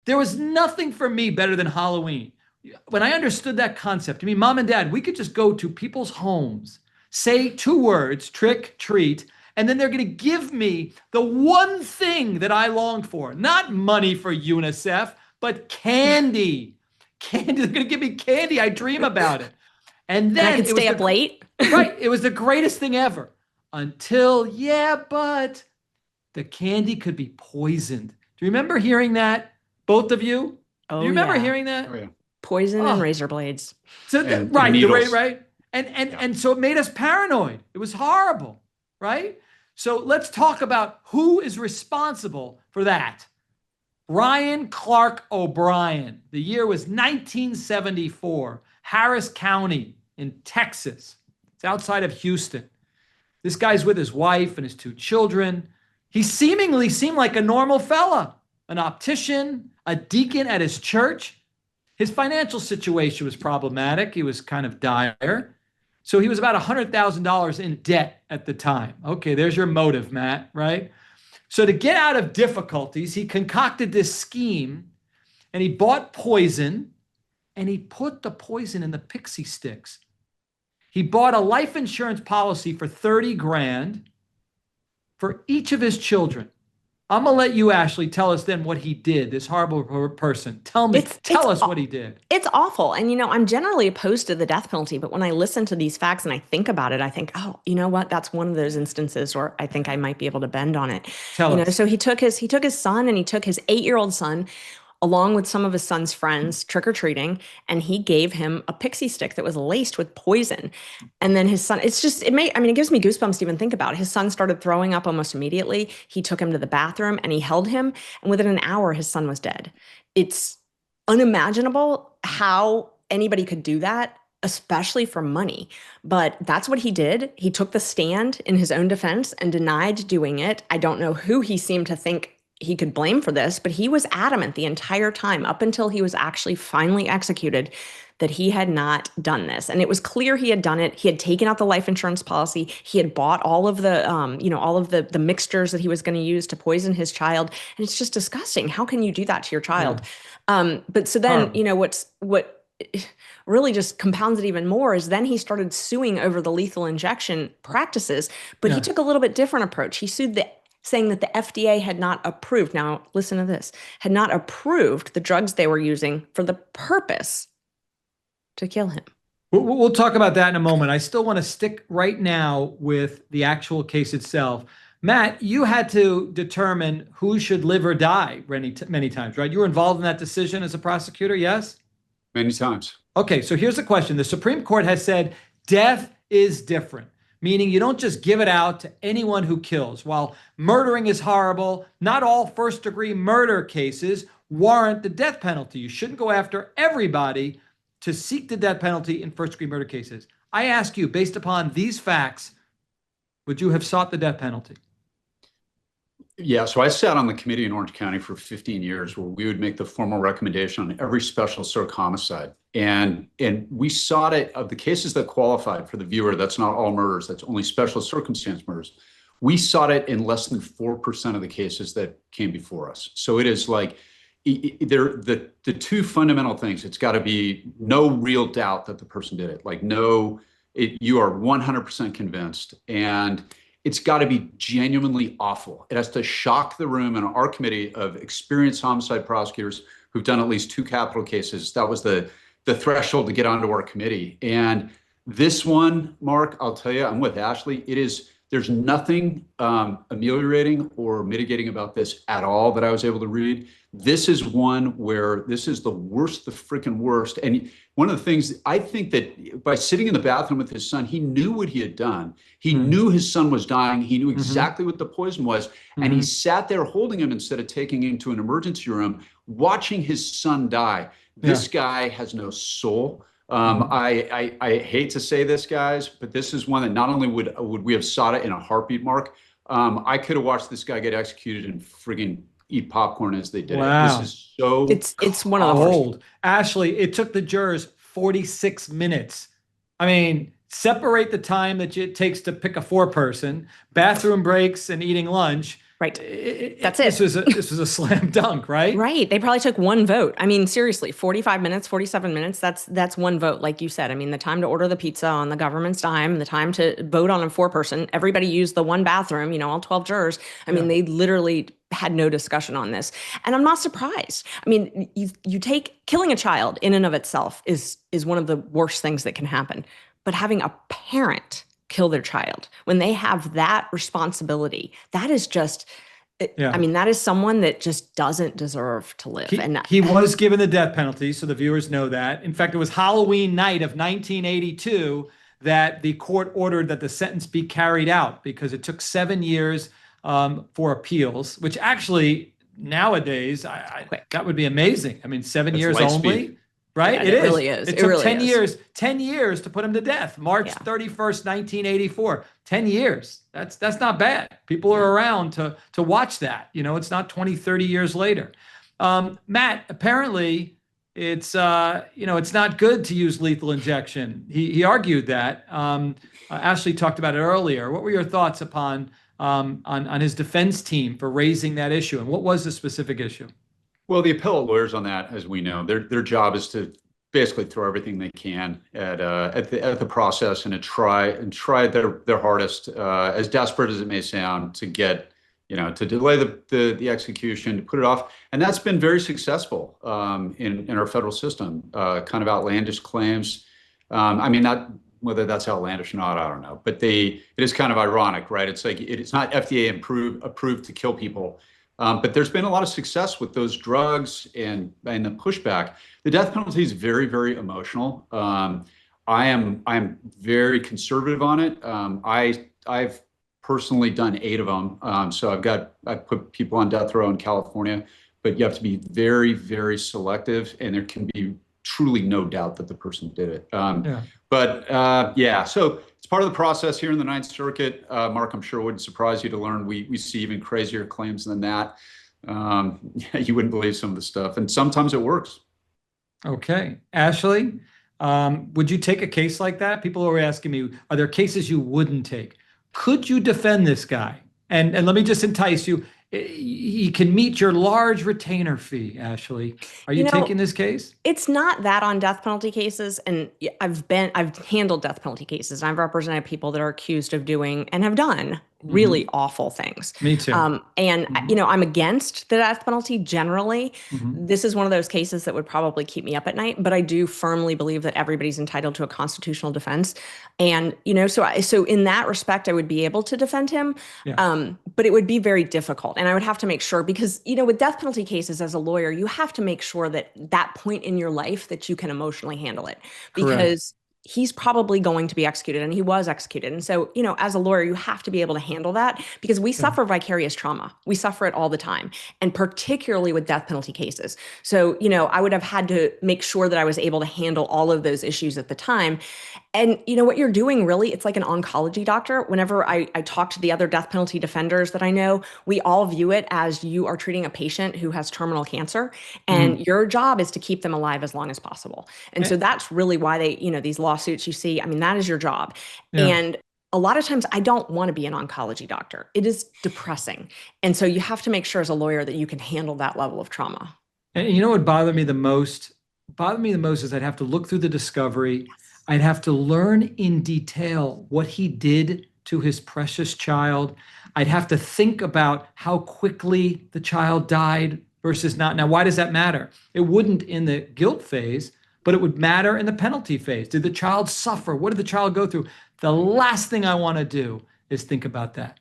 There was nothing for me better than Halloween. When I understood that concept, I mean, mom and dad, we could just go to people's homes, say two words, trick, treat, and then they're going to give me the one thing that I longed for. Not money for UNICEF, but candy. Candy. They're going to give me candy. I dream about it. And And I then could it was stay up late. right. It was the greatest thing ever until, yeah, but the candy could be poisoned. Do you remember hearing that? Both of you? Do you Oh remember yeah. hearing that? Oh yeah. Poison and Oh, razor blades. so And right, the right, needles. right, and Yeah. and so it made us paranoid. It was horrible, right? So let's talk about who is responsible for that. Ryan Clark O'Brien. The year was 1974. Harris County in Texas. It's outside of Houston. This guy's with his wife and his two children. He seemingly seemed like a normal fella, an optician, a deacon at his church. His financial situation was problematic. He was kind of dire. So he was about $100,000 in debt at the time. Okay, there's your motive, Matt, right? So to get out of difficulties, he concocted this scheme and he bought poison and he put the poison in the pixie sticks. He bought a life insurance policy for 30 grand for each of his children. I'm going to let you, Ashley, tell us then what he did, this horrible person. Tell us what he did. It's awful. And, I'm generally opposed to the death penalty, but when I listen to these facts and I think about it, I think, oh, you know what? That's one of those instances where I think I might be able to bend on it. Tell us. So he took his son and he took his 8-year-old son along with some of his son's friends trick-or-treating, and he gave him a pixie stick that was laced with poison. And then his son, it gives me goosebumps to even think about it. His son started throwing up almost immediately. He took him to the bathroom and he held him, and within an hour, his son was dead. It's unimaginable how anybody could do that, especially for money. But that's what he did. He took the stand in his own defense and denied doing it. I don't know who he seemed to think he could blame for this, but he was adamant the entire time up until he was actually finally executed that he had not done this. And it was clear he had done it. He had taken out the life insurance policy. He had bought all of the, all of the mixtures that he was going to use to poison his child. And it's just disgusting. How can you do that to your child? Yeah. But so then, what really just compounds it even more is then he started suing over the lethal injection practices, but he took a little bit different approach. He sued saying that the FDA had not approved, now listen to this, had not approved the drugs they were using for the purpose to kill him. We'll talk about that in a moment. I still want to stick right now with the actual case itself. Matt, you had to determine who should live or die many times, right? You were involved in that decision as a prosecutor, yes? Many times. Okay, so here's the question. The Supreme Court has said death is different, meaning you don't just give it out to anyone who kills. While murdering is horrible, not all first-degree murder cases warrant the death penalty. You shouldn't go after everybody to seek the death penalty in first-degree murder cases. I ask you, based upon these facts, would you have sought the death penalty? Yeah, so I sat on the committee in Orange County for 15 years where we would make the formal recommendation on every special stroke homicide. And we sought it of the cases that qualified for the viewer. That's not all murders. That's only special circumstance murders. We sought it in less than 4% of the cases that came before us. So it is like the two fundamental things. It's got to be no real doubt that the person did it. Like you are 100% convinced, and it's got to be genuinely awful. It has to shock the room. And our committee of experienced homicide prosecutors who've done at least 2 capital cases, that was the threshold to get onto our committee. And this one, Mark, I'll tell you, I'm with Ashley. There's nothing ameliorating or mitigating about this at all that I was able to read. This is one where this is the worst, the freaking worst. And one of the things, I think that by sitting in the bathroom with his son, he knew what he had done. He knew his son was dying. He knew exactly what the poison was. And he sat there holding him instead of taking him to an emergency room, watching his son die. This guy has no soul. I hate to say this, guys, but this is one that not only would we have sought it in a heartbeat, Mark. I could have watched this guy get executed and friggin' eat popcorn as they did it. This is so it's one of the cold. Ashley, it took the jurors 46 minutes. I mean, separate the time that it takes to pick a 4-person, bathroom breaks and eating lunch. Right. That's it. This was a slam dunk, right? Right. They probably took one vote. I mean, seriously, 45 minutes, 47 minutes, that's one vote, like you said. I mean, the time to order the pizza on the government's dime, the time to vote on a 4-person, everybody used the one bathroom, all 12 jurors. I mean, they literally had no discussion on this. And I'm not surprised. I mean, you take killing a child in and of itself is one of the worst things that can happen. But having a parent kill their child when they have that responsibility, that is just, I mean, that is someone that just doesn't deserve to live. He was given the death penalty, so the viewers know that. In fact, it was Halloween night of 1982 that the court ordered that the sentence be carried out because it took 7 years for appeals, which actually nowadays that would be amazing. I mean, 7 years only. Right? Yeah, it really is. It took really 10 years to put him to death. March 31st, 1984. 10 years. That's not bad. People are around to watch that. It's not 20, 30 years later. Matt, apparently it's not good to use lethal injection. He argued that. Ashley talked about it earlier. What were your thoughts upon on his defense team for raising that issue? And what was the specific issue? Well, the appellate lawyers on that, as we know, their job is to basically throw everything they can at the process and to try their hardest, as desperate as it may sound, to get to delay the execution, to put it off, and that's been very successful in our federal system. Kind of outlandish claims. I mean, not whether that's outlandish or not, I don't know, but it is kind of ironic, right? It's like it's not FDA approved to kill people. But there's been a lot of success with those drugs and the pushback. The death penalty is very, very emotional. I'm very conservative on it. I've personally done 8 of them. So I've put people on death row in California, but you have to be very, very selective, and there can be truly no doubt that the person did it. So it's part of the process here in the Ninth Circuit. Mark, I'm sure it wouldn't surprise you to learn we see even crazier claims than that. You wouldn't believe some of the stuff, and sometimes it works. Okay. Ashley, would you take a case like that? People are asking me, are there cases you wouldn't take? Could you defend this guy? And let me just entice you. He can meet your large retainer fee, Ashley. Are you taking this case? It's not that on death penalty cases. And I've handled death penalty cases, and I've represented people that are accused of doing and have done really awful things. Me too. I'm against the death penalty generally. This is one of those cases that would probably keep me up at night, but I do firmly believe that everybody's entitled to a constitutional defense. And, so in that respect, I would be able to defend him. But it would be very difficult. And I would have to make sure, because, with death penalty cases as a lawyer, you have to make sure that point in your life that you can emotionally handle it, because he's probably going to be executed, and he was executed. And so, as a lawyer, you have to be able to handle that, because we suffer vicarious trauma. We suffer it all the time, and particularly with death penalty cases. So, I would have had to make sure that I was able to handle all of those issues at the time. And what you're doing, really, it's like an oncology doctor. Whenever I talk to the other death penalty defenders that I know, we all view it as you are treating a patient who has terminal cancer, and your job is to keep them alive as long as possible. And so that's really why they, these lawsuits you see, I mean, that is your job. And a lot of times I don't want to be an oncology doctor. It is depressing. And so you have to make sure as a lawyer that you can handle that level of trauma. And what bothered me the most? Is I'd have to look through the discovery. I'd have to learn in detail what he did to his precious child. I'd have to think about how quickly the child died versus not. Now, why does that matter? It wouldn't in the guilt phase, but it would matter in the penalty phase. Did the child suffer? What did the child go through? The last thing I want to do is think about that.